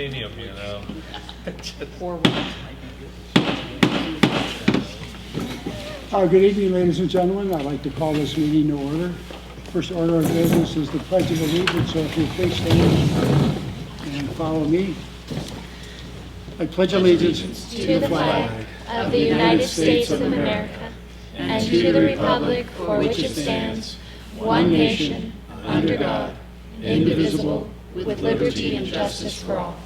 Stadium, you know. Good evening, ladies and gentlemen. I'd like to call this meeting to order. First order of business is the Pledge of Allegiance, so if you please stand and follow me. I pledge allegiance to the flag of the United States of America and to the republic for which it stands, one nation, under God, indivisible, with liberty and justice for all.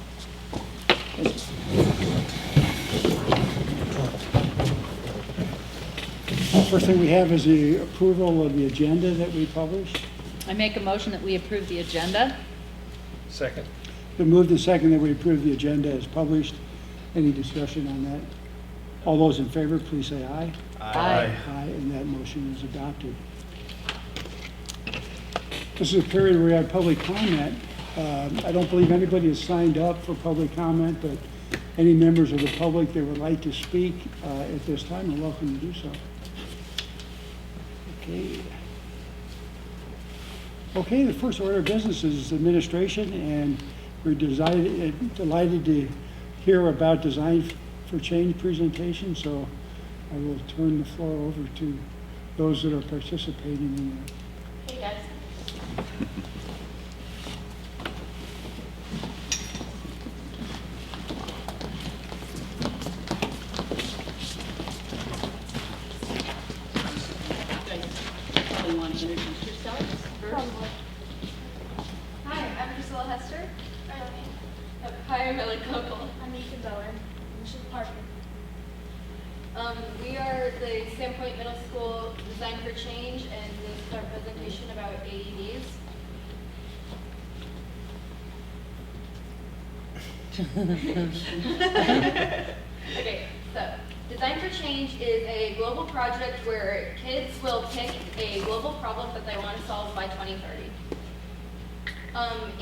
First thing we have is the approval of the agenda that we published. I make a motion that we approve the agenda. Second. Been moved and second that we approve the agenda as published. Any discussion on that? All those in favor, please say aye. Aye. Aye, and that motion is adopted. This is a period where we have public comment. I don't believe anybody has signed up for public comment, but any members of the public that would like to speak at this time are welcome to do so. Okay, the first order of business is administration, and we're delighted to hear about Design for Change presentation, so I will turn the floor over to those that are participating in that. Hey guys. You want to introduce yourselves first? Hi, I'm Priscilla Hester. Hi, I'm Ellie Coco. I'm Ethan Bowen. I'm Michelle Parker. We are the Sandpoint Middle School Design for Change, and this is our presentation about AEDs. Okay, so Design for Change is a global project where kids will pick a global problem that they want to solve by 2030.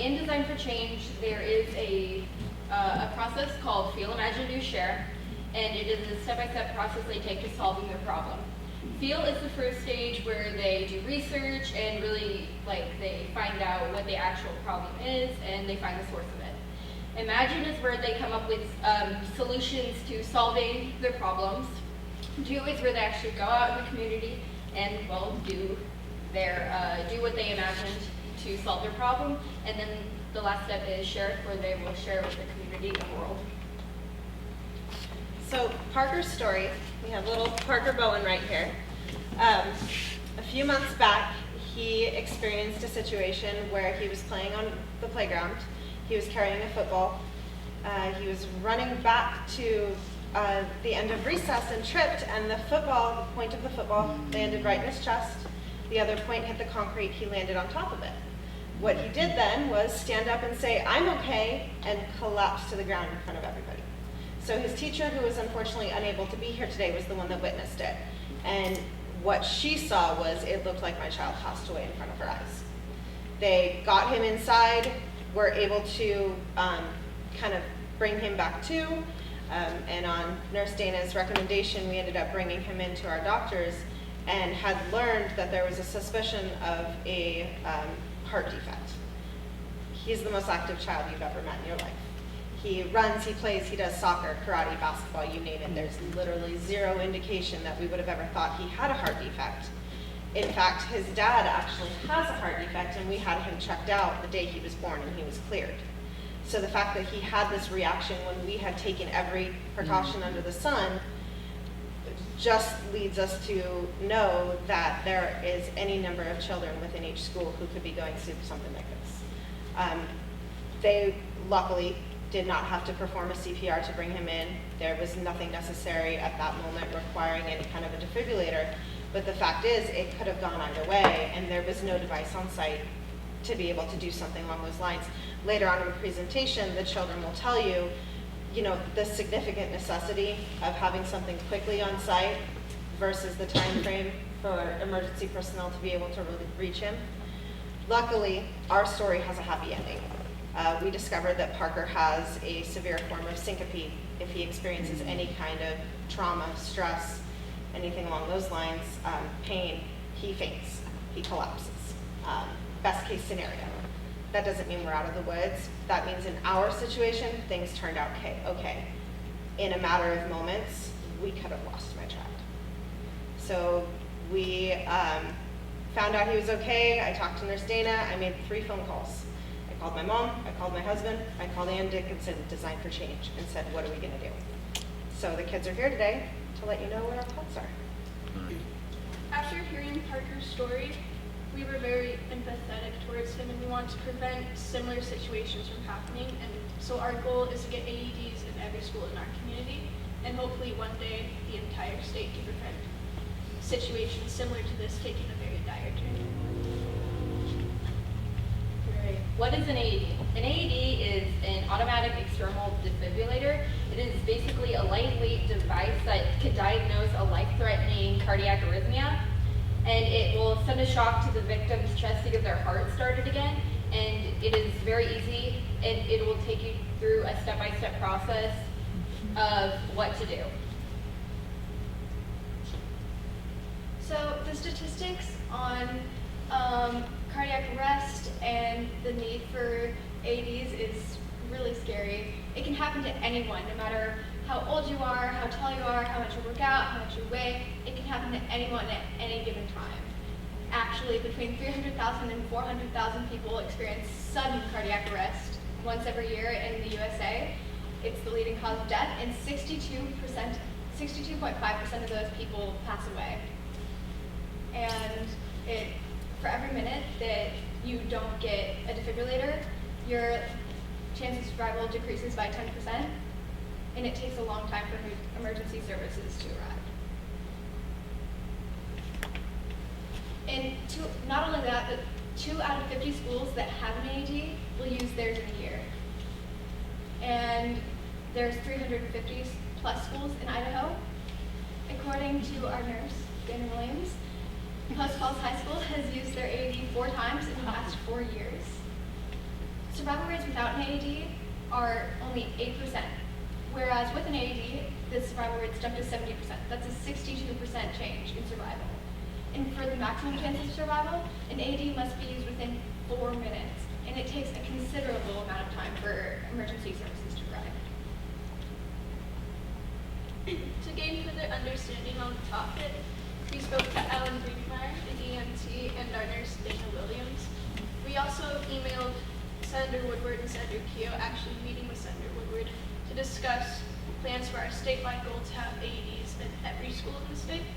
In Design for Change, there is a process called Feel, Imagine, Do, Share, and it is a step-by-step process they take to solving their problem. Feel is the first stage where they do research and really, they find out what the actual problem is and they find the source of it. Imagine is where they come up with solutions to solving their problems. Do is where they actually go out in the community and, do what they imagined to solve their problem. And then the last step is share, where they will share it with the community and the world. So Parker's story, we have little Parker Bowen right here. A few months back, he experienced a situation where he was playing on the playground. He was carrying a football. He was running back to the end of recess and tripped, and the point of the football landed right in his chest. The other point hit the concrete. He landed on top of it. What he did then was stand up and say, "I'm okay," and collapse to the ground in front of everybody. So his teacher, who was unfortunately unable to be here today, was the one that witnessed it. And what she saw was, it looked like my child passed away in front of her eyes. They got him inside, were able to kind of bring him back to, and on Nurse Dana's recommendation, we ended up bringing him into our doctors and had learned that there was a suspicion of a heart defect. He's the most active child you've ever met in your life. He runs, he plays, he does soccer, karate, basketball, you name it. There's literally zero indication that we would have ever thought he had a heart defect. In fact, his dad actually has a heart defect, and we had him checked out the day he was born and he was cleared. So the fact that he had this reaction when we had taken every precaution under the sun just leads us to know that there is any number of children within each school who could be going through something like this. They luckily did not have to perform a CPR to bring him in. There was nothing necessary at that moment requiring any kind of a defibrillator, but the fact is it could have gone either way, and there was no device on site to be able to do something along those lines. Later on in the presentation, the children will tell you, the significant necessity of having something quickly on site versus the time frame for emergency personnel to be able to really reach him. Luckily, our story has a happy ending. We discovered that Parker has a severe form of syncope. If he experiences any kind of trauma, stress, anything along those lines, pain, he faints, he collapses. Best case scenario. that doesn't mean we're out of the woods. That means in our situation, things turned out okay. In a matter of moments, we could have lost my child. So we found out he was okay. I talked to Nurse Dana. I made 3 phone calls. I called my mom, I called my husband, I called Ann Dickinson, Design for Change, and said, what are we gonna do? So the kids are here today to let you know what our thoughts are. After hearing Parker's story, we were very empathetic towards him and we want to prevent similar situations from happening. And so our goal is to get AEDs in every school in our community and hopefully one day the entire state to prevent situations similar to this taking a very dire turn. Great. What is an AED? An AED is an automatic external defibrillator. It is basically a lightweight device that can diagnose a life-threatening cardiac arrhythmia, and it will send a shock to the victim's chest to get their heart started again. And it is very easy, and it will take you through a step-by-step process of what to do. So the statistics on cardiac arrest and the need for AEDs is really scary. It can happen to anyone, no matter how old you are, how tall you are, how much you work out, how much you weigh. It can happen to anyone at any given time. Actually, between 300,000 and 400,000 people experience sudden cardiac arrest once every year in the USA. It's the leading cause of death, and 62.5% of those people pass away. And for every minute that you don't get a defibrillator, your chance of survival decreases by 10%, and it takes a long time for emergency services to arrive. And not only that, but 2 out of 50 schools that have an AED will use theirs in a year. And there's 350 plus schools in Idaho. According to our nurse, Dana Williams, Post Falls High School has used their AED 4 times in the past 4 years. Survival rates without an AED are only 8%, whereas with an AED, the survival rates jump to 70%. That's a 62% change in survival. And for the maximum chance of survival, an AED must be used within 4 minutes, and it takes a considerable amount of time for emergency services to arrive. To gain further understanding on the topic, we spoke to Alan Brinkmeyer, an EMT, and our nurse, Dana Williams. We also emailed Senator Woodward and Senator Keogh, actually meeting with Senator Woodward, to discuss plans for our statewide goal to have AEDs in every school in the state.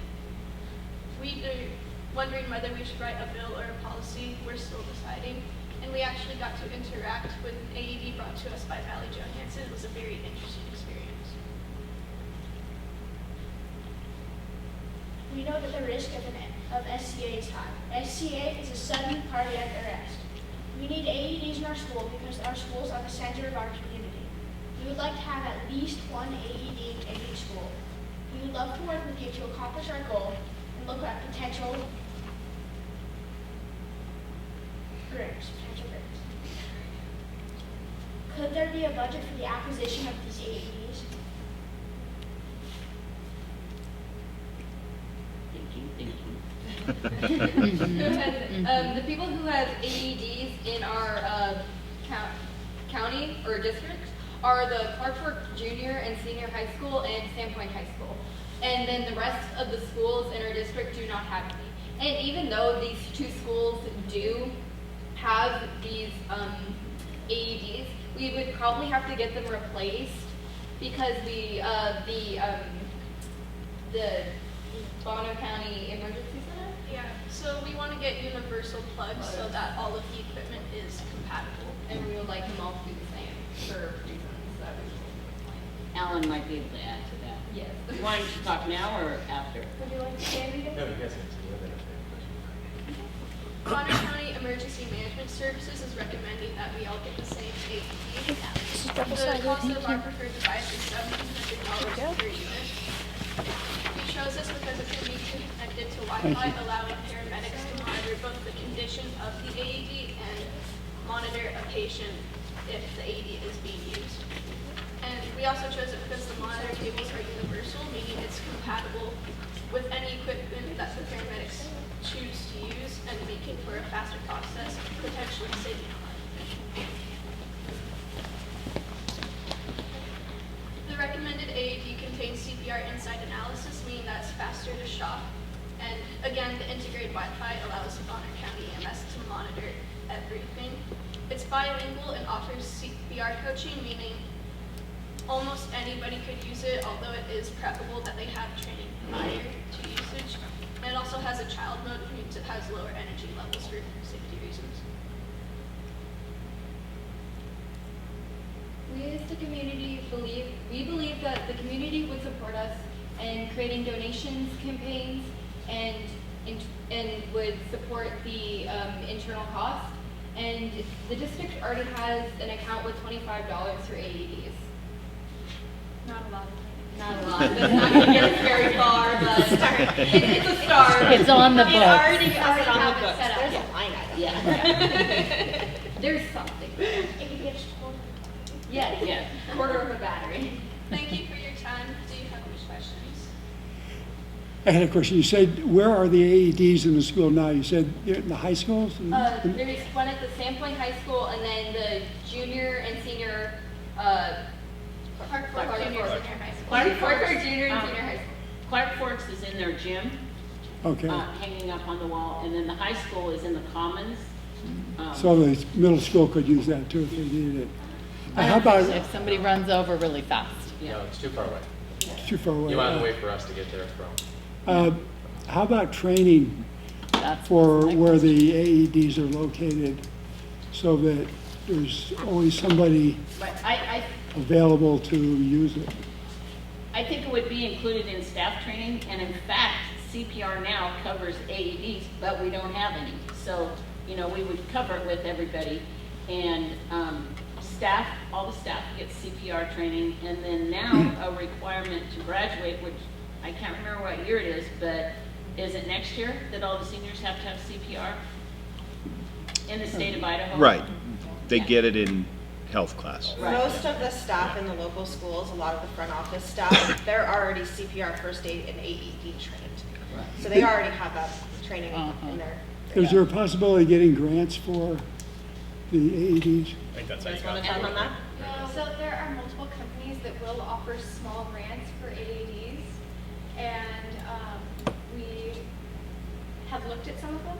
We are wondering whether we should write a bill or a policy. We're still deciding. And we actually got to interact with an AED brought to us by Valley Johansson. It was a very interesting experience. We know that the risk of SCA is high. SCA is a sudden cardiac arrest. We need AEDs in our school because our schools are the center of our community. We would like to have at least 1 AED in every school. We would love to work with you to accomplish our goal and look at potential grants. Could there be a budget for the acquisition of these AEDs? The people who have AEDs in our county or district are the Clark Fork Junior and Senior High School and Sandpoint High School. And then the rest of the schools in our district do not have any. And even though these 2 schools do have these AEDs, we would probably have to get them replaced because the Bonner County Emergency Center. Yeah, so we want to get universal plugs so that all of the equipment is compatible. And we would like them all to be the same for reasons that we will explain. Alan might be able to add to that. Yes. You want to talk now or after? Would you like to say anything? Bonner County Emergency Management Services is recommending that we all get the same AED. The cost of our preferred device is $1,700 per unit. We chose this because it can be connected to Wi-Fi, allowing paramedics to monitor both the condition of the AED and monitor a patient if the AED is being used. And we also chose it because the monitor tables are universal, meaning it's compatible with any equipment that the paramedics choose to use and making for a faster process, potentially saving a life. Wi-Fi allows Bonner County EMS to monitor everything. It's bilingual and offers CPR coaching, meaning almost anybody could use it, although it is preferable that they have training prior to usage. And it also has a child mode, which means it has lower energy levels for safety reasons. We as the community believe that the community would support us in creating donations campaigns and would support the internal cost. And the district already has an account with $25 for AEDs. Not a lot. Not a lot. That's not going to get us very far, but it's a start. It's on the It book. already has it on have the it books. set up. There's a line item. Yeah. There's something. If you get told. Yes. Quarter of a battery. Thank you for your time. Do you have any questions? I had a question. You said, where are the AEDs in the school now? You said they're in the high schools? There is one at the Sandpoint High School, and then the junior and senior, Clark Fork Junior Senior High School. Clark Fork Junior and Senior High School. Clark Forks is in their gym, Okay. hanging up on the wall, and then the high school is in the commons. So the middle school could use that too if they needed it. How about, If somebody runs over really fast. No, it's too far away. too far away? You want to wait for us to get there from. How about training That's for my where the AEDs are located so that there's always somebody But I available to use it? I think it would be included in staff training, and in fact, CPR now covers AEDs, but we don't have any. So, you know, we would cover it with everybody, and staff, all the staff get CPR training, and then now a requirement to graduate, which I can't remember what year it is, but is it next year that all the seniors have to have CPR in the state of Idaho? Right. They get it in health class. Right. Most of the staff in the local schools, a lot of the front office staff, they're already CPR first aid and AED trained. So they already have that training in their. Is there a possibility of getting grants for the AEDs? I think that's how You you guys want got to talk on that? So there are multiple companies that will offer small grants for AEDs, and we have looked at some of them.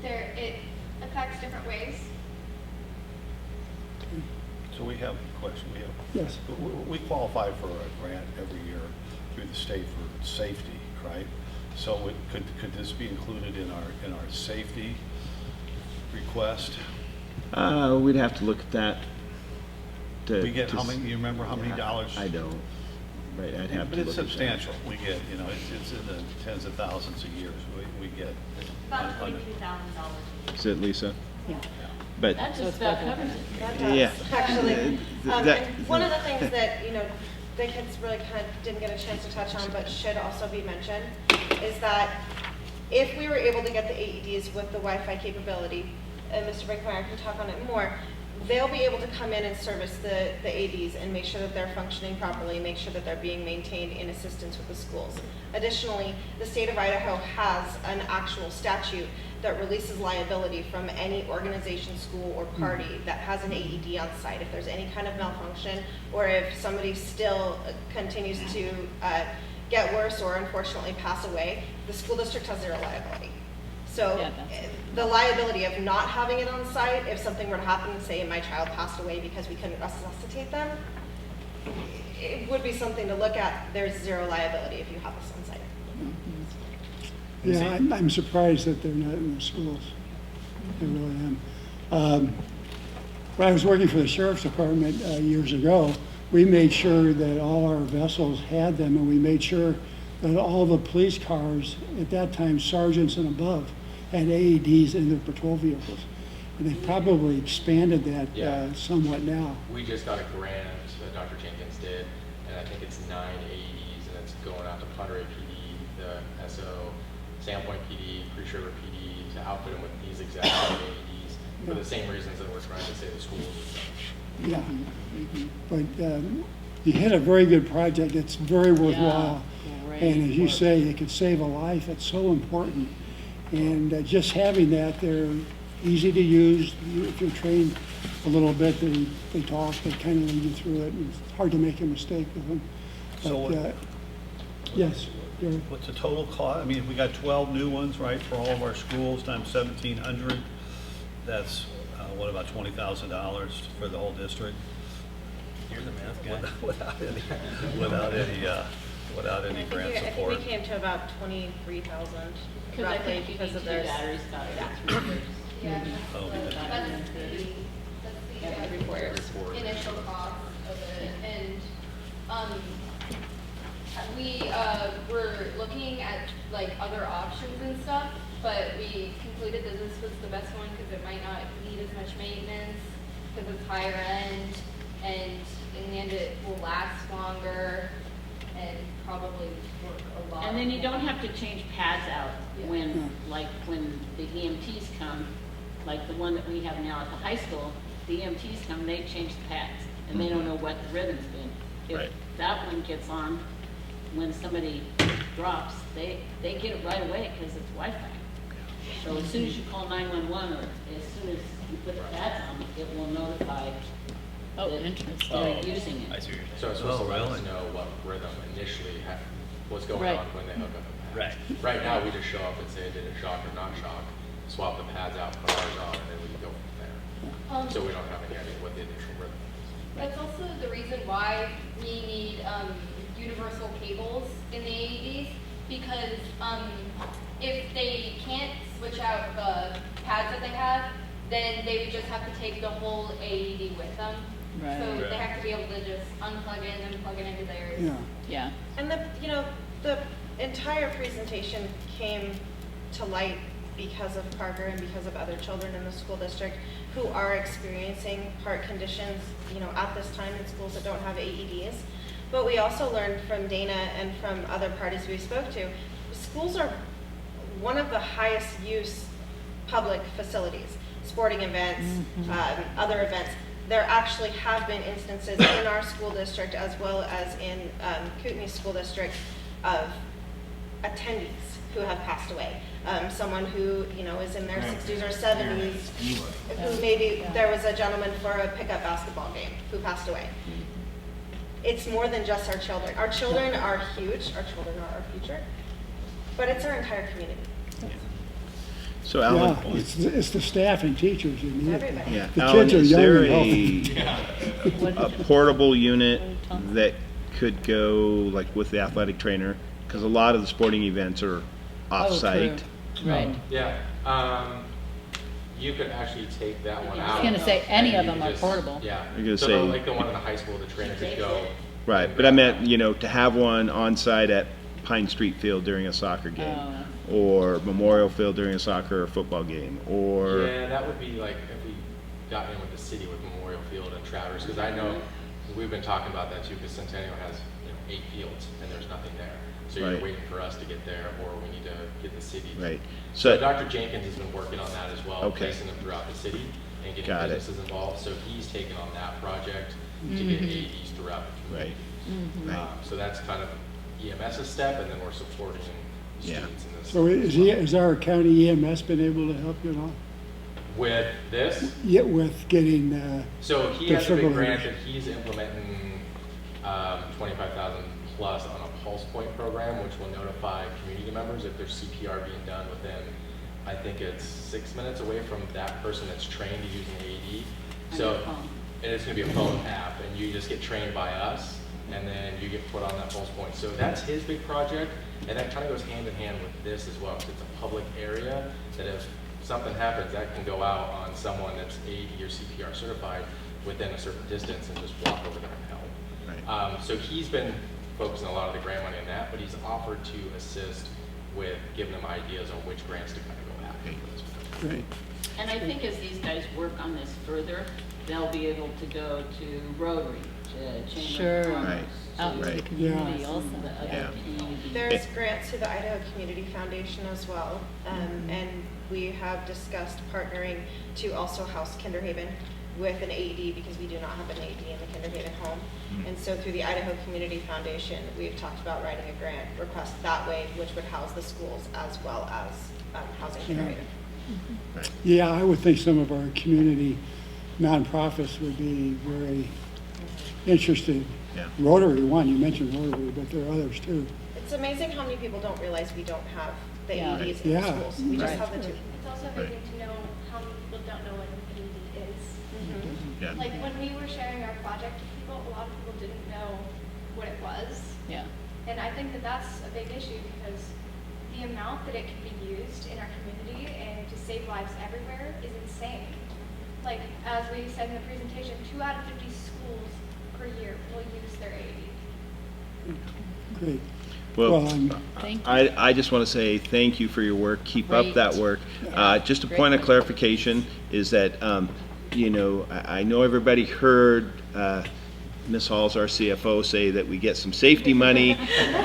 It affects different ways. So we have a question. Yes. We qualify for a grant every year through the state for safety, right? So could this be included in our safety request? We'd have to look at that. We get how many, you remember how many dollars? I don't. Right, I'd have to But look it's at that. substantial. We get, you know, it's in the tens of thousands a year. We get. About $22,000. Is it, Lisa? Yeah. But, That just about covers it. That does, Yeah. actually. That- And one of the things that, you know, the kids really kind of didn't get a chance to touch on, but should also be mentioned, is that if we were able to get the AEDs with the Wi-Fi capability, and Mr. Brinkmeyer can talk on it more, they'll be able to come in and service the AEDs and make sure that they're functioning properly, make sure that they're being maintained in assistance with the schools. Additionally, the state of Idaho has an actual statute that releases liability from any organization, school, or party that has an AED on site. If there's any kind of malfunction, or if somebody still continues to get worse or unfortunately pass away, the school district has zero liability. So Yeah, that's- the liability of not having it on site, if something were to happen, say my child passed away because we couldn't resuscitate them, it would be something to look at. There's zero liability if you have this on site. Yeah, I'm surprised that they're not in the schools. I really am. When I was working for the sheriff's department years ago, we made sure that all our vessels had them, and we made sure that all the police cars, at that time, sergeants and above, had AEDs in their patrol vehicles. And they probably expanded that Yeah. somewhat now. We just got a grant that Dr. Jenkins did, and I think it's 9 AEDs, and it's going out to Ponderay PD, the SO, Sandpoint PD, Cruise River PD, to outfit them with these exact same AEDs for the same reasons that we're trying to say the schools have done. Yeah. But you hit a very good project. It's very worthwhile. Yeah, right. And as you say, it could save a life. It's so important. And just having that, they're easy to use. If you're trained a little bit, they talk, they kind of lead you through it. And it's hard to make a mistake with them. So But, yes. Derek? What's the total cost? I mean, if we got 12 new ones, right, for all of our schools times 1,700, that's, what, about $20,000 for the whole district? You're the math guy. Without any grant I think support. we came to about 23,000 Because I roughly think you because need of two theirs. batteries, got Yeah. it, 3 years. Yeah, Oh, that's because- the initial cost of it, and, we, were looking at, like, other options and stuff, but we concluded that this was the best one, because it might not need as much maintenance, because it's higher end, and in the end, it will last longer, and probably work a lot. And then you don't more. have to change pads out Yeah. when, like, when the EMTs come, like the one that we have now at the high school, the EMTs come, they change the pads, and they don't know what the rhythm's been. Right. If that one gets on, when somebody drops, they get it right away because it's Wi-Fi. So as soon as you call 911, or as soon as you put the pads on, it will notify that they're using it. I see what you're So saying. it's supposed to let us really? know what rhythm initially was going Right. on when they hook up the pads. Right. Right now, we just show up and say, did it shock or not shock, swap the pads out, put ours on, and then we can go from there. So we don't have any idea what the initial rhythm is. That's also the reason why we need universal cables in the AEDs, because if they can't switch out the pads that they have, then they would just have to take the whole AED with them. Right. So Right. they have to be able to just unplug it and then plug it into theirs. Yeah. Yeah. And the entire presentation came to light because of Parker and because of other children in the school district who are experiencing heart conditions, at this time in schools that don't have AEDs. But we also learned from Dana and from other parties we spoke to, schools are one of the highest use public facilities, sporting events, other events. There actually have been instances in our school district as well as in Kootenai School District of attendees who have passed away. Someone who, is in their 60s or 70s, who maybe, there was a gentleman for a pickup basketball game who passed away. It's more than just our children. Our children are huge, our children are our future, but it's our entire community. So Yeah, Alan, it's the staff and teachers who need it. Everybody. yeah, The Alan, kids are is young there and a portable unit that could go like with the athletic trainer? Because a lot of the sporting events are off-site. Right. Yeah, you could actually take that one I out. was gonna say, any and of you them could are just- portable. Yeah. You're gonna So say- like the one in the high school, the trainer could go. Right, but I meant, to have one on-site at Pine Street Field during a soccer game, or Memorial Field during a soccer or football game, or, Yeah, that would be like if we got in with the city with Memorial Field and Travers, because I know we've been talking about that too, because Centennial has 8 fields and there's nothing there. So you're Right. waiting for us to get there, or we need to get the city. right. So Dr. Jenkins has been working on that as well, Okay. placing them throughout the city and getting Got it. businesses involved. So he's taken on that project to get AEDs throughout the Right, community. right. So that's kind of EMS's step, and then we're supporting the Yeah. students in this. So is our county EMS been able to help you at all? With this, Yeah, with getting, so he The has a big defibrillators. grant that he's implementing 25,000 plus on a pulse point program, which will notify community members if there's CPR being done within, I think it's 6 minutes away from that person that's trained to use an AED. On So, your phone. and it's gonna be a phone app, and you just get trained by us, and then you get put on that pulse point. So that's his big project, and that kind of goes hand in hand with this as well, because it's a public area that if something happens, that can go out on someone that's AED or CPR certified within a certain distance and just walk over there and help. Right. So he's been focusing a lot of the grant money on that, but he's offered to assist with giving them ideas on which grants to kind of go after. great. And I think as these guys work on this further, they'll be able to go to Rotary, to Chamber of Commerce. Right. Out into the Right. community Yeah. also. The other Yeah. communities. There's grants to the Idaho Community Foundation as well, and we have discussed partnering to also house Kinderhaven with an AED because we do not have an AED in the Kinderhaven home. And so through the Idaho Community Foundation, we've talked about writing a grant request that way, which would house the schools as well as housing Kinderhaven. Yeah, I would think some of our community nonprofits would be very interested. Yeah. Rotary, one, you mentioned Rotary, but there are others too. It's amazing how many people don't realize we don't have the Yeah. AEDs in Yeah. the schools. We just Right. have the two. It's also amazing to know how many people don't know what an AED is. Yeah. Like when we were sharing our project with people, a lot of people didn't know what it was. Yeah. And I think that that's a big issue because the amount that it can be used in our community and to save lives everywhere is insane. Like, as we said in the presentation, 2 out of 50 schools per year will use their AED. Great. Well, Thank you. I just want to say thank you for your work. Keep up Great. that work. Just a Great point of work. clarification is that, you know, I know everybody heard Ms. Halls, our CFO, say that we get some safety money,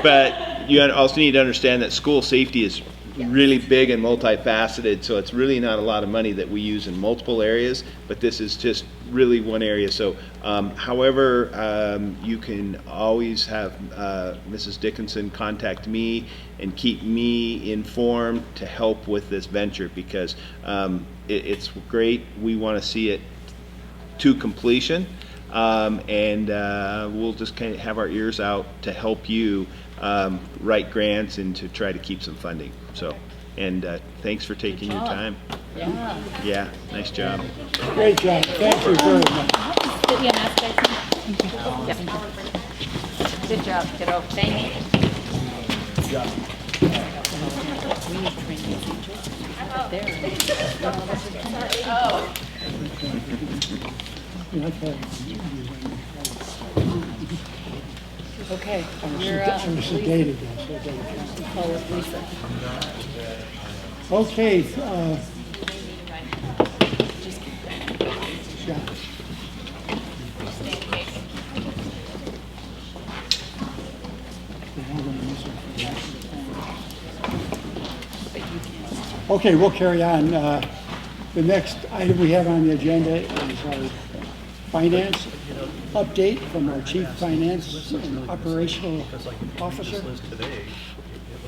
but you also need to understand that school safety is really big and multifaceted, so it's really not a lot of money that we use in multiple areas, but this is just really one area. So however, you can always have Mrs. Dickinson contact me and keep me informed to help with this venture, because it's great. We want to see it to completion, and we'll just kind of have our ears out to help you write grants and to try to keep some funding. So, and thanks for taking your job. time. Yeah. Yeah, nice job. Great job. Thank you very much. Good job, kiddo. Thank you. We need training teachers. There. Oh. Yeah, okay. Okay. I'm You're sedated though, so it doesn't count. call us Lisa. Okay, Just keep going. yeah. Okay, we'll carry on. The next item we have on the agenda is our finance update from our Chief Finance and Operational Officer, Today.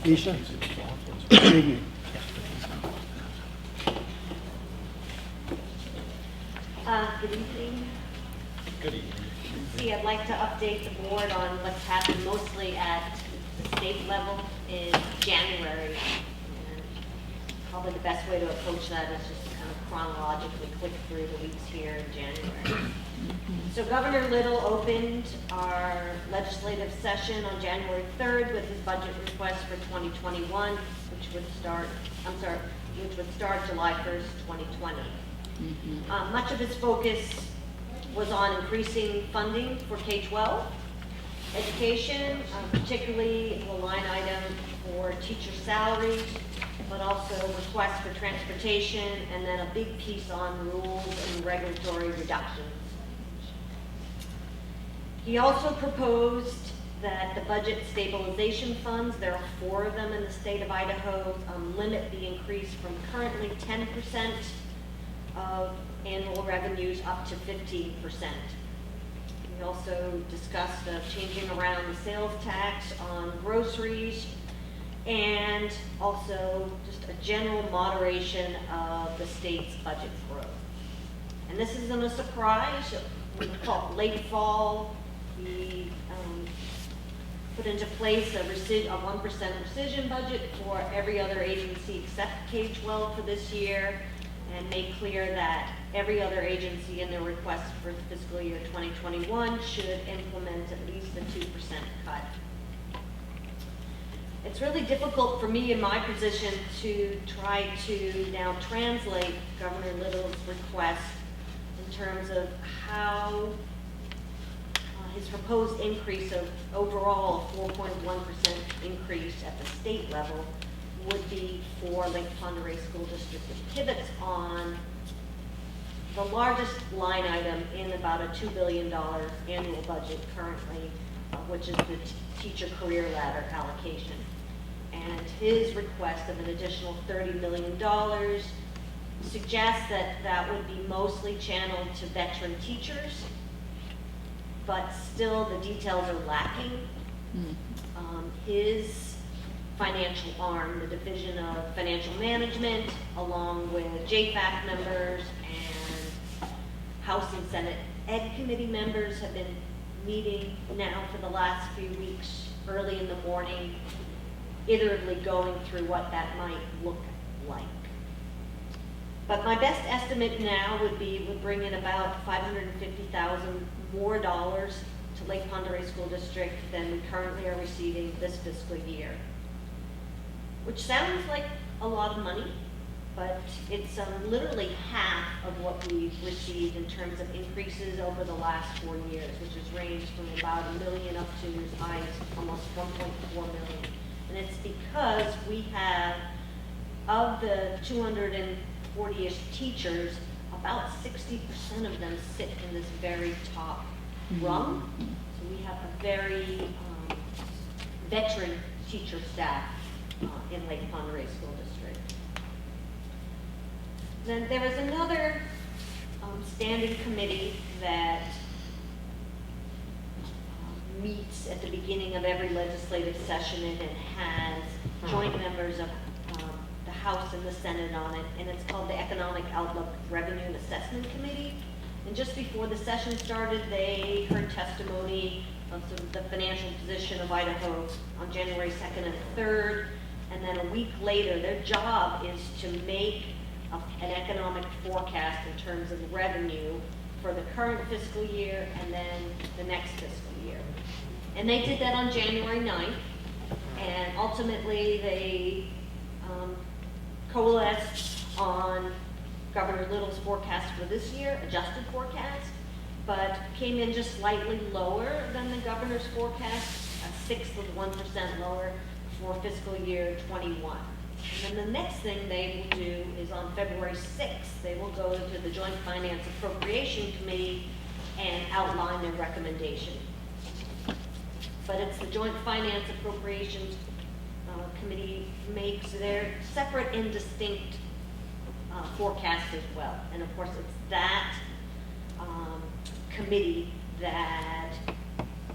Lisa. Good evening. Good evening. Good evening. See, I'd like to update the board on what's happened mostly at the state level in January. And probably the best way to approach that is just to kind of chronologically click through the weeks here in January. So Governor Little opened our legislative session on January 3rd with his budget request for 2021, which would start July 1st, 2020. Much of his focus was on increasing funding for K-12 education, particularly the line item for teacher salaries, but also requests for transportation, and then a big piece on rules and regulatory reductions. He also proposed that the budget stabilization funds, there are 4 of them in the state of Idaho, limit the increase from currently 10% of annual revenues up to 15%. We also discussed changing around the sales tax on groceries, and also just a general moderation of the state's budget growth. And this isn't a surprise. We call it late fall. We put into place a 1% rescission budget for every other agency except K-12 for this year, and made clear that every other agency in their request for fiscal year 2021 should implement at least a 2% cut. It's really difficult for me in my position to try to now translate Governor Little's request in terms of how his proposed increase of overall 4.1% increase at the state level would be for Lake Pend Oreille School District. It pivots on the largest line item in about a $2 billion annual budget currently, which is the teacher career ladder allocation. And his request of an additional $30 million suggests that that would be mostly channeled to veteran teachers, but still the details are lacking. His financial arm, the Division of Financial Management, along with JFAC members and House and Senate Ed Committee members have been meeting now for the last few weeks early in the morning, iteratively going through what that might look like. But my best estimate now would bring in about $550,000 more dollars to Lake Pend Oreille School District than we currently are receiving this fiscal year. Which sounds like a lot of money, but it's literally half of what we've received in terms of increases over the last 4 years, which has ranged from about $1 million up to as high as almost $1.4 million. And it's because we have, of the 240-ish teachers, about 60% of them sit in this very top rung. So we have a very veteran teacher staff in Lake Pend Oreille School District. Then there is another standing committee that meets at the beginning of every legislative session, and it has joint members of the House and the Senate on it, and it's called the Economic Outlook Revenue and Assessment Committee. And just before the session started, they heard testimony of the financial position of Idaho on January 2nd and 3rd, and then a week later, their job is to make an economic forecast in terms of revenue for the current fiscal year and then the next fiscal year. And they did that on January 9th, and ultimately they coalesced on Governor Little's forecast for this year, adjusted forecast, but came in just slightly lower than the governor's forecast, 1/6% lower for fiscal year 21. And then the next thing they will do is on February 6th, they will go to the Joint Finance Appropriation Committee and outline their recommendation. But it's the Joint Finance Appropriations Committee makes their separate and distinct forecast as well. And of course, it's that committee that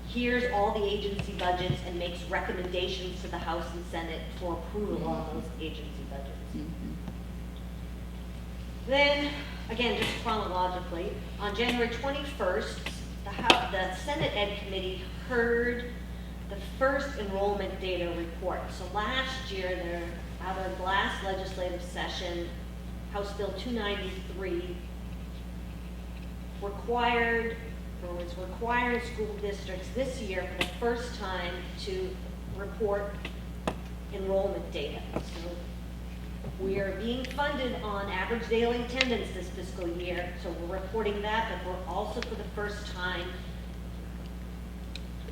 hears all the agency budgets and makes recommendations to the House and Senate for approval of those agency budgets. Then, again, just chronologically, on January 21st, the Senate Ed Committee heard the first enrollment data report. So last year, out of the last legislative session, House Bill 293 was requiring school districts this year for the first time to report enrollment data. So we are being funded on average daily attendance this fiscal year, so we're reporting that, but we're also for the first time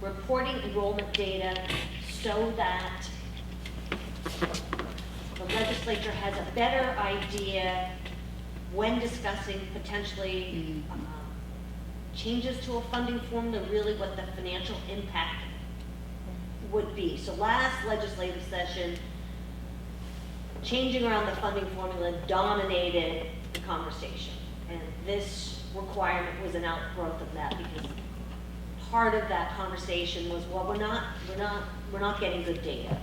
reporting enrollment data so that the legislature has a better idea when discussing potentially changes to a funding formula, really what the financial impact would be. So last legislative session, changing around the funding formula dominated the conversation. And this requirement was an outgrowth of that, because part of that conversation was, well, we're not getting good data.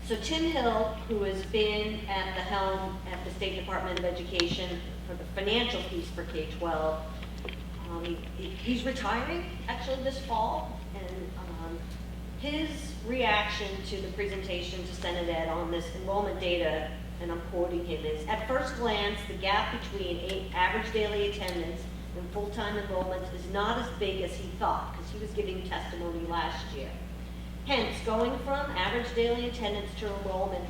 So Tim Hill, who has been at the helm at the State Department of Education for the financial piece for K-12, he's retiring actually this fall, and his reaction to the presentation to Senate Ed on this enrollment data, and I'm quoting him, is, at first glance, the gap between average daily attendance and full-time enrollment is not as big as he thought, because he was giving testimony last year. Hence, going from average daily attendance to enrollment,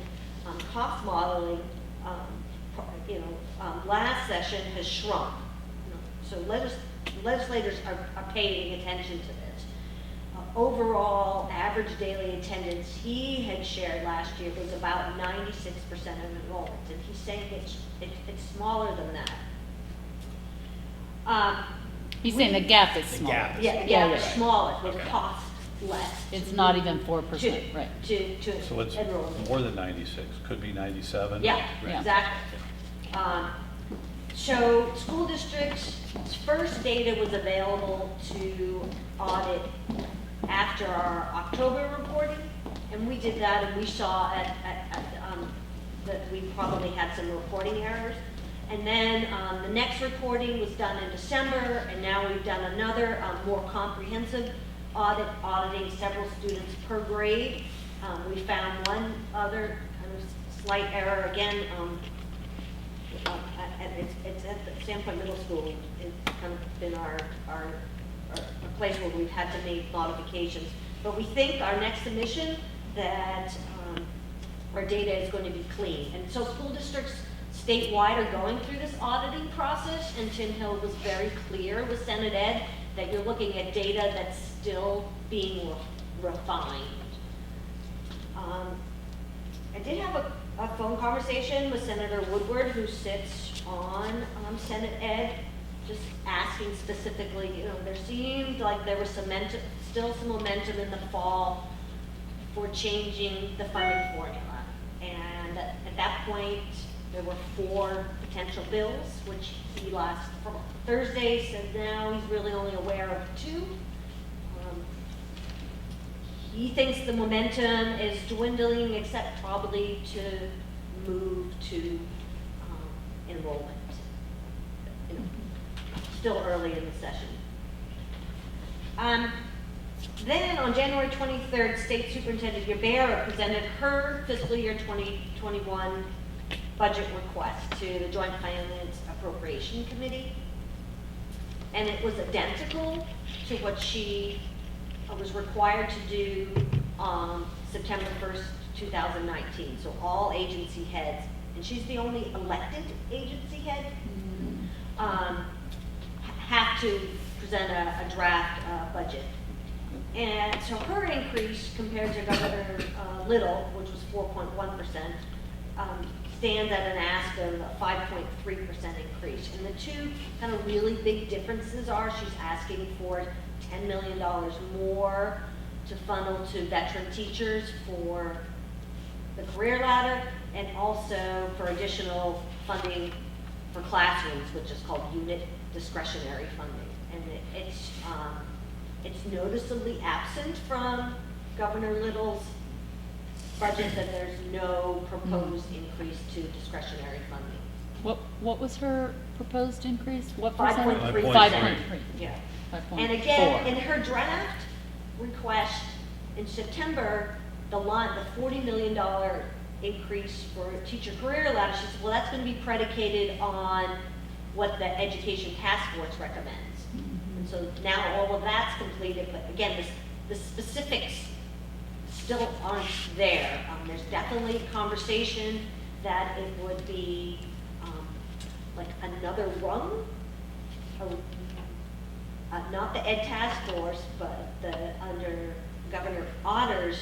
cost modeling, last session has shrunk. So legislators are paying attention to this. Overall, average daily attendance he had shared last year was about 96% of enrollment, and he's saying it's smaller than that. He's saying the gap is small. gap is- Yeah, the gap is right. smaller, it would Okay. cost less. It's not even 4%, to- right. To So it's enroll. more than 96, could be 97? Yeah, Yeah. exactly. So school districts' first data was available to audit after our October reporting, and we did that, and we saw that we probably had some reporting errors. And then the next reporting was done in December, and now we've done another more comprehensive auditing several students per grade. We found one other kind of slight error, again, it's at the Sandpoint Middle School. It's kind of been our place where we've had to make modifications. But we think our next submission that our data is going to be clean. And so school districts statewide are going through this auditing process, and Tim Hill was very clear with Senate Ed that you're looking at data that's still being refined. I did have a phone conversation with Senator Woodward, who sits on Senate Ed, just asking specifically, there seemed like there was still some momentum in the fall for changing the funding formula. And at that point, there were 4 potential bills, which he last Thursday said now he's really only aware of 2. He thinks the momentum is dwindling, except probably to move to enrollment. Still early in the session. Then on January 23rd, State Superintendent Ybarra presented her fiscal year 2021 budget request to the Joint Finance Appropriation Committee. And it was identical to what she was required to do on September 1st, 2019. So all agency heads, and she's the only elected agency head, have to present a draft budget. And so her increase compared to Governor Little, which was 4.1%, stands at an ask of a 5.3% increase. And the two kind of really big differences are she's asking for $10 million more to funnel to veteran teachers for the career ladder, and also for additional funding for classrooms, which is called unit discretionary funding. And it's noticeably absent from Governor Little's budget that there's no proposed increase to discretionary funding. What was her proposed increase? What 5.3%. 5.3. Yeah. 5.4. And again, in her draft request in September, the $40 million increase for teacher career ladder, she said, well, that's going to be predicated on what the Education Task Force recommends. And so now all of that's completed, but again, the specifics still aren't there. There's definitely under that it would be like another rung, not the Ed Task Force, but under Governor Otter's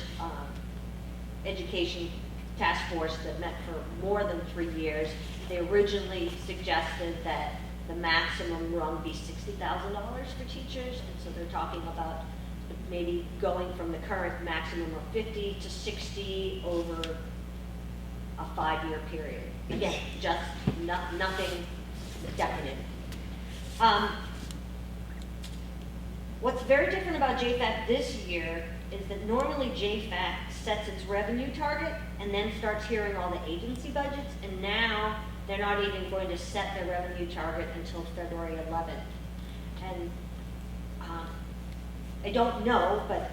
Education Task Force that met for more than 3 years. They originally suggested that the maximum rung be $60,000 for teachers, and so they're talking about maybe going from the current maximum of 50 to 60 over a 5-year period. Again, just nothing definite. What's very different about JFAC this year is that normally JFAC sets its revenue target and then starts hearing all the agency budgets, and now they're not even going to set their revenue target until February 11th. And I don't know, but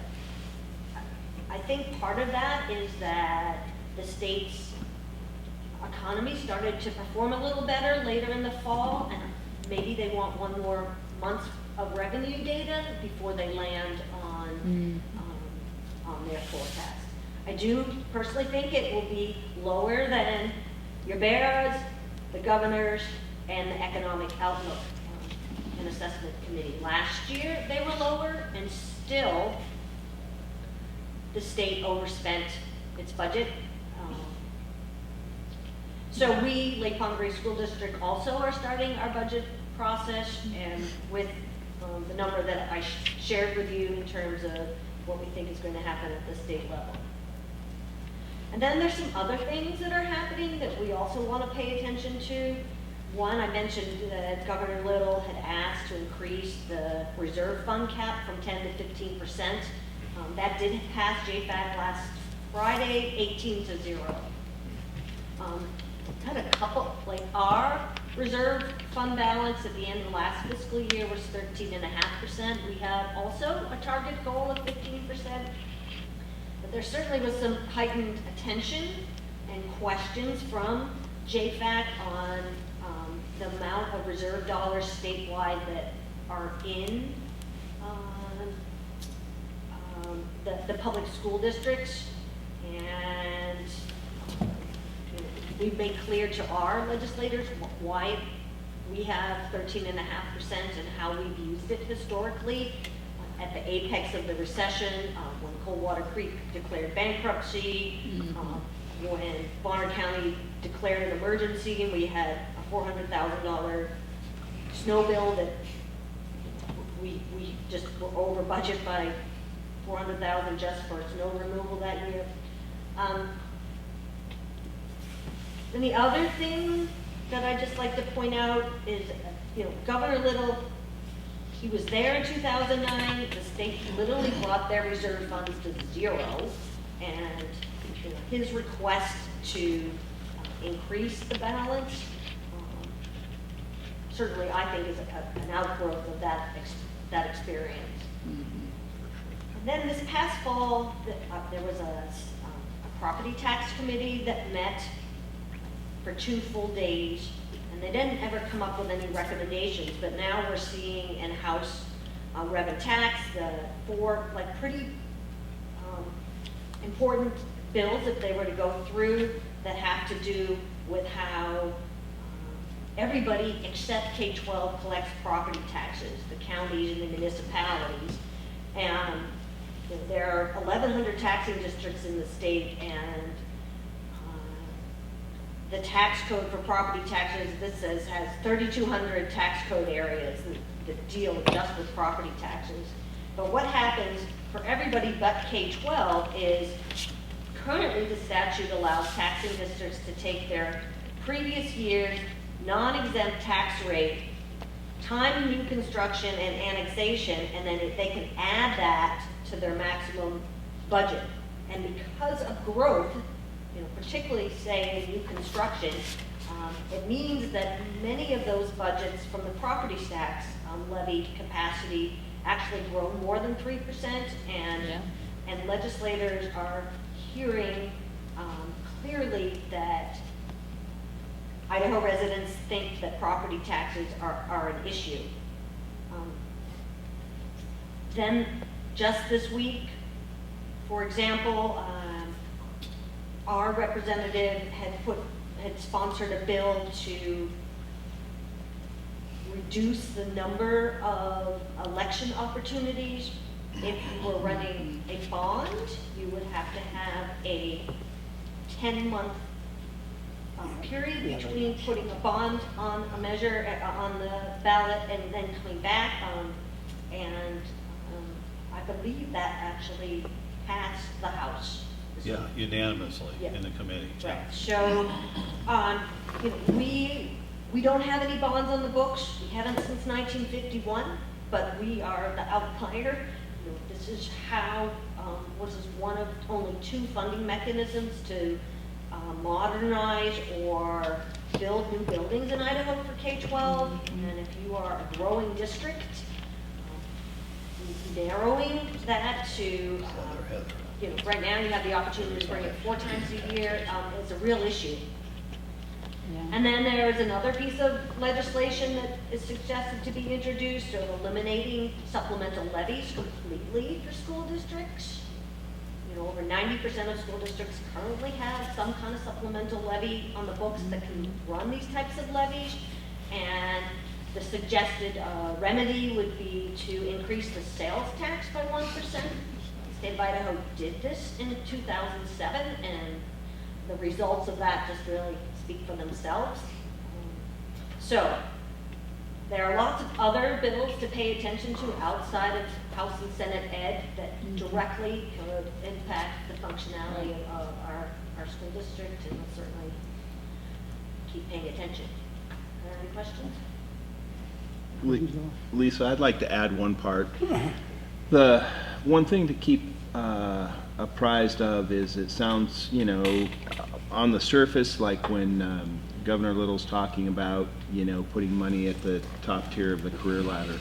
I think part of that is that the state's economy started to perform a little better later in the fall, and maybe they want one more month of revenue data before they land on their forecast. I do personally think it will be lower than your bears, the governors, and the economic outlook and assessment committee. Last year they were lower, and still the state overspent its budget. So we, Lake Palm Grove School District, also are starting our budget process, and with the number that I shared with you in terms of what we think is going to happen at the state level. And then there's some other things that are happening that we also want to pay attention to. One, I mentioned that Governor Little had asked to increase the reserve fund cap from 10 to 15%. That did pass JFAC last Friday, 18-0. Had a couple, like our reserve fund balance at the end of last fiscal year was 13.5%. We have also a target goal of 15%. But there certainly was some heightened attention and questions from JFAC on the amount of reserve dollars statewide that are in the public school districts. And we've made clear to our legislators why we have 13.5% and how we've used it historically. At the apex of the recession, when Coldwater Creek declared bankruptcy, when Bonner County declared an emergency, and we had a $400,000 snow bill that we just were over budget by $400,000 just for snow removal that year. And the other thing that I just like to point out is, Governor Little, he was there in 2009. The state literally brought their reserve funds to zero, and his request to increase the balance certainly, I think, is an outgrowth of that experience. And then this past fall, there was a property tax committee that met for 2 full days, and they didn't ever come up with any recommendations, but now we're seeing in House Rev and Tax, the 4 pretty important bills, if they were to go through, that have to do with how everybody except K-12 collects property taxes, the counties and the municipalities. And there are 1,100 taxing districts in the state, and the tax code for property taxes, this says, has 3,200 tax code areas that deal just with property taxes. But what happens for everybody but K-12 is currently the statute allows taxing districts to take their previous year's non-exempt tax rate, time new construction and annexation, and then they can add that to their maximum budget. And because of growth, particularly say in new construction, it means that many of those budgets from the property tax levy capacity actually grow more than 3%, and legislators are hearing clearly that Idaho residents think that property taxes are an issue. Then just this week, for example, our representative had sponsored a bill to reduce the number of election opportunities. If you were running a bond, you would have to have a 10-month period between putting a bond on a measure on the ballot and then coming back. I believe that actually passed the House. Yeah, unanimously in the committee. Right. So, we don't have any bonds on the books. We haven't since 1951, but we are the outlier. This is how, this is one of only 2 funding mechanisms to modernize or build new buildings in Idaho for K-12. And if you are a growing district, narrowing that to, right now you have the opportunity to bring it 4 times a year. It's a real issue. And then there is another piece of legislation that is suggested to be introduced of eliminating supplemental levies completely for school districts. Over 90% of school districts currently have some kind of supplemental levy on the books that can run these types of levies. And the suggested remedy would be to increase the sales tax by 1%. The state of Idaho did this in 2007, and the results of that just really speak for themselves. So there are lots of other bills to pay attention to outside of House and Senate Ed that directly could impact the functionality of our school district, and we'll certainly keep paying attention. Are there any questions? Lisa, I'd like to add one part. The one thing to keep apprised of is it sounds, on the surface like when Governor Little's talking about, putting money at the top tier of the career ladder.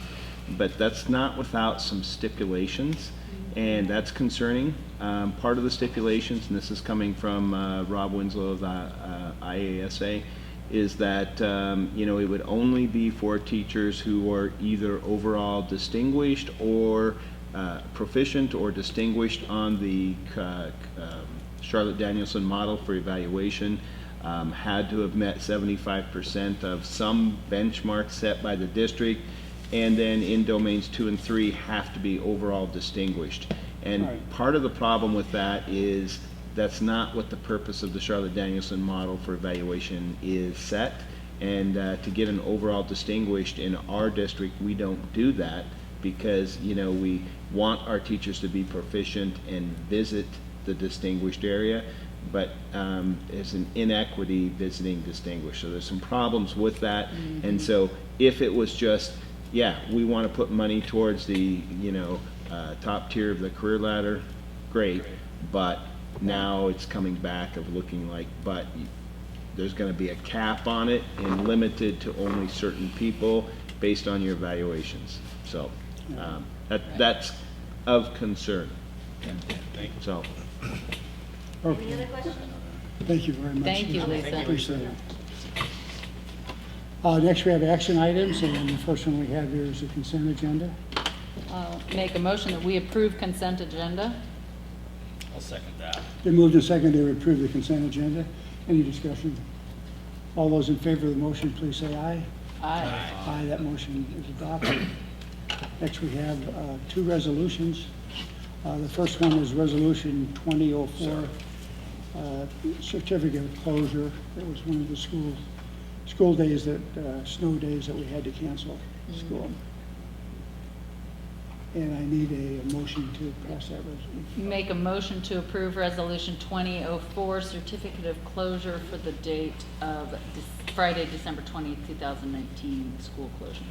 But that's not without some stipulations, and that's concerning. Part of the stipulations, and this is coming from Rob Winslow of the IASA, is that it would only be for teachers who are either overall distinguished or proficient or distinguished on the Charlotte Danielson model for evaluation, had to have met 75% of some benchmark set by the district, and then in domains 2 and 3 have to be overall distinguished. And Right. part of the problem with that is that's not what the purpose of the Charlotte Danielson model for evaluation is set. And to get an overall distinguished in our district, we don't do that because, we want our teachers to be proficient and visit the distinguished area, but there's an inequity visiting distinguished. So there's some problems with that. And so if it was just, we want to put money towards the, top tier of the career ladder, great, but now it's coming back of looking like, but there's going to be a cap on it and limited to only certain people based on your evaluations. So that's of concern. So. Any Okay, other questions? thank you very much. Thank you, Lisa. Appreciate it. Next, we have action items, and the first one we have here is the consent agenda. Make a motion that we approve consent agenda. I'll second that. Been moved and seconded to approve the consent agenda. Any discussion? All those in favor of the motion, please say aye. Aye. Aye, that motion is adopted. Next, we have two resolutions. The first one is Resolution 2004, certificate of closure. It was one of the school days that, snow days that we had to cancel school. And I need a motion to pass that resolution. Make a motion to approve Resolution 2004, certificate of closure for the date of Friday, December 20th, 2019, school closure.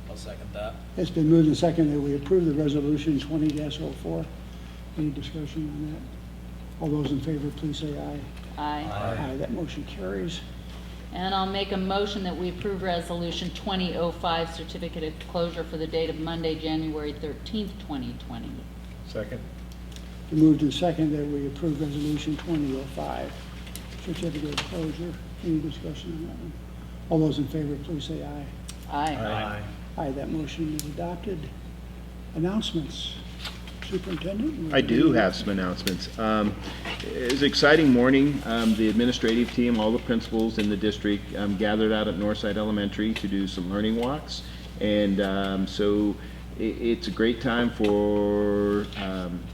I'll second that. It's been moved and seconded that we approve the Resolution 20-04. Any discussion on that? All those in favor, please say aye. Aye. Aye, that motion carries. And I'll make a motion that we approve Resolution 2005, certificate of closure for the date of Monday, January 13th, 2020. Second. Been moved and seconded that we approve Resolution 2005, certificate of closure. Any discussion on that one? All those in favor, please say aye. Aye. Aye, that motion is adopted. Announcements. Superintendent? I do have some announcements. It was an exciting morning. The administrative team, all the principals in the district gathered out at Northside Elementary to do some learning walks. And so it's a great time for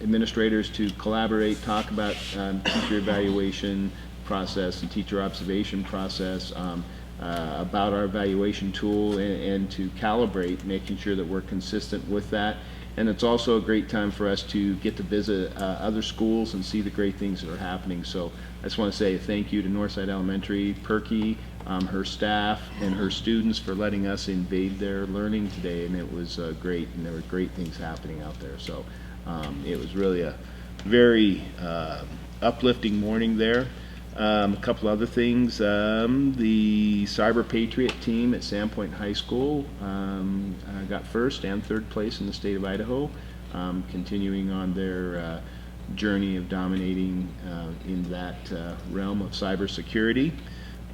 administrators to collaborate, talk about teacher evaluation process and teacher observation process, about our evaluation tool, and to calibrate, making sure that we're consistent with that. And it's also a great time for us to get to visit other schools and see the great things that are happening. So I just want to say thank you to Northside Elementary, Perky, her staff, and her students for letting us invade their learning today. And it was great, and there were great things happening out there. So it was really a very uplifting morning there. A couple other things. The Cyber Patriot team at Sandpoint High School got first and third place in the state of Idaho, continuing on their journey of dominating in that realm of cybersecurity.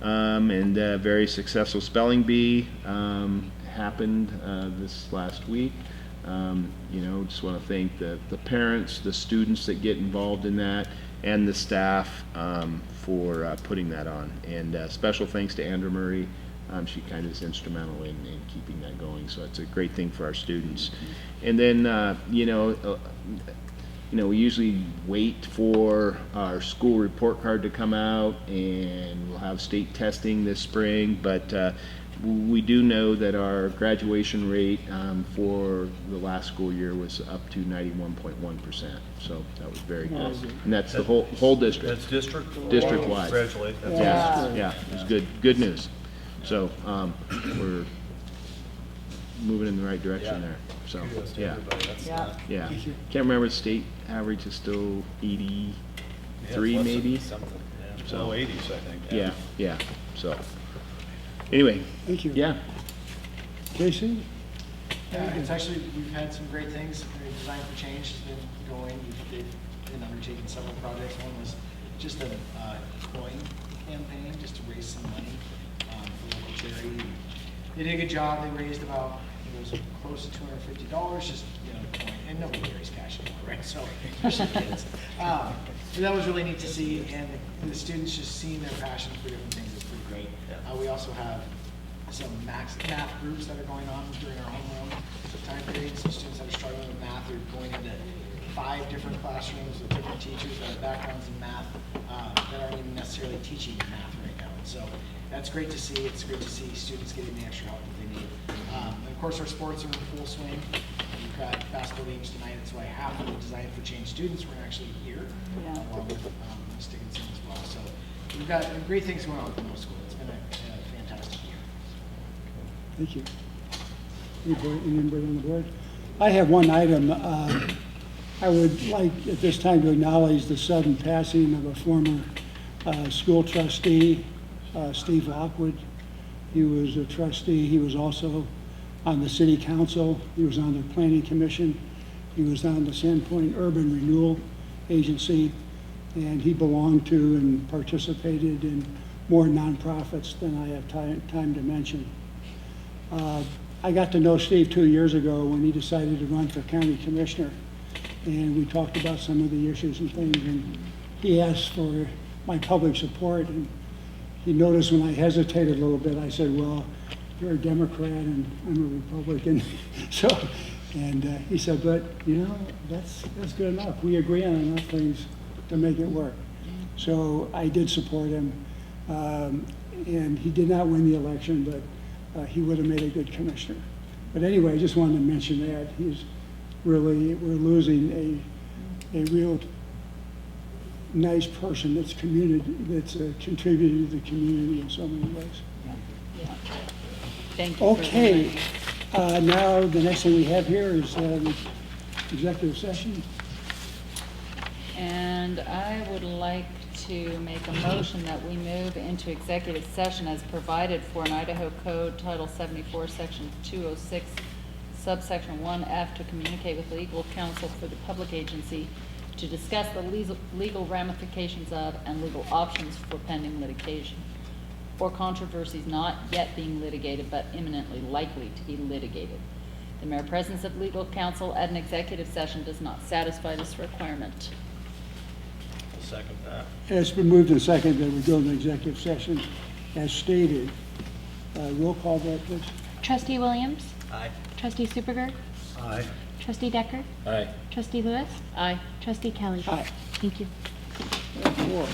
And a very successful spelling bee happened this last week. Just want to thank the parents, the students that get involved in that, and the staff for putting that on. And special thanks to Andrew Murray. She kind of is instrumental in keeping that going. So it's a great thing for our students. And then, we usually wait for our school report card to come out, and we'll have state testing this spring. But we do know that our graduation rate for the last school year was up to 91.1%. So that was very good. And that's the whole district. That's district? District-wide. Congratulations. That's Yeah, yeah, it was good news. So we're moving in the right direction there. So, Kudos to yeah. everybody. That's Yeah. not- Yeah. Thank you. Can't remember, the state average is still 83 Yeah, it's less than maybe? something, So, Low 80s, I think. yeah, so, anyway, Thank you. yeah. Casey? It's actually, we've had some great things. Design for Change has been going. They've been undertaking several projects. One was just a coin campaign, just to raise some money for local charity. They did a good job. They raised about, it was close to $250, just, coin. And nobody carries cash anymore, right? So, especially kids. So that was really neat to see. And the students just seeing their passion for different things is pretty great. We also have some math groups that are going on during our homeroom time period. So students that are struggling with math are going into 5 different classrooms with different teachers that have backgrounds in math that aren't even necessarily teaching math right now. And so that's great to see. It's great to see students getting the extra help that they need. And of course, our sports are in full swing. We've got basketball games tonight. That's why half of the Design for Change students were actually here, along with Ms. Dickinson as well. So we've got great things going on with the middle school. It's been a fantastic year. Thank you. Anybody on the board? I have one item. I would like at this time to acknowledge the sudden passing of a former school trustee, Steve Lockwood. He was a trustee. He was also on the city council. He was on the planning commission. He was on the Sandpoint Urban Renewal Agency, and he belonged to and participated in more nonprofits than I have time to mention. I got to know Steve 2 years ago when he decided to run for county commissioner, and we talked about some of the issues and things, and he asked for my public support, and he noticed when I hesitated a little bit, I said, well, you're a Democrat and I'm a Republican. So, and he said, but that's good enough. We agree on enough things to make it work. So I did support him, and he did not win the election, but he would have made a good commissioner. But anyway, I just wanted to mention that. We're losing a real nice person that's contributed to the community in so many ways. Thank you. Okay, now the next thing we have here is executive session. And I would like to make a motion that we move into executive session as provided for in Idaho Code Title 74, Section 206, subsection 1F, to communicate with legal counsel for the public agency to discuss the legal ramifications of and legal options for pending litigation or controversies not yet being litigated but imminently likely to be litigated. The mere presence of legal counsel at an executive session does not satisfy this requirement. I'll second that. It's been moved and seconded that we go into executive session as stated. Roll call vote, please. Trustee Williams? Aye. Trustee Superger? Aye. Trustee Decker? Aye. Trustee Lewis? Aye. Trustee Kelly? Aye. Thank you. 4.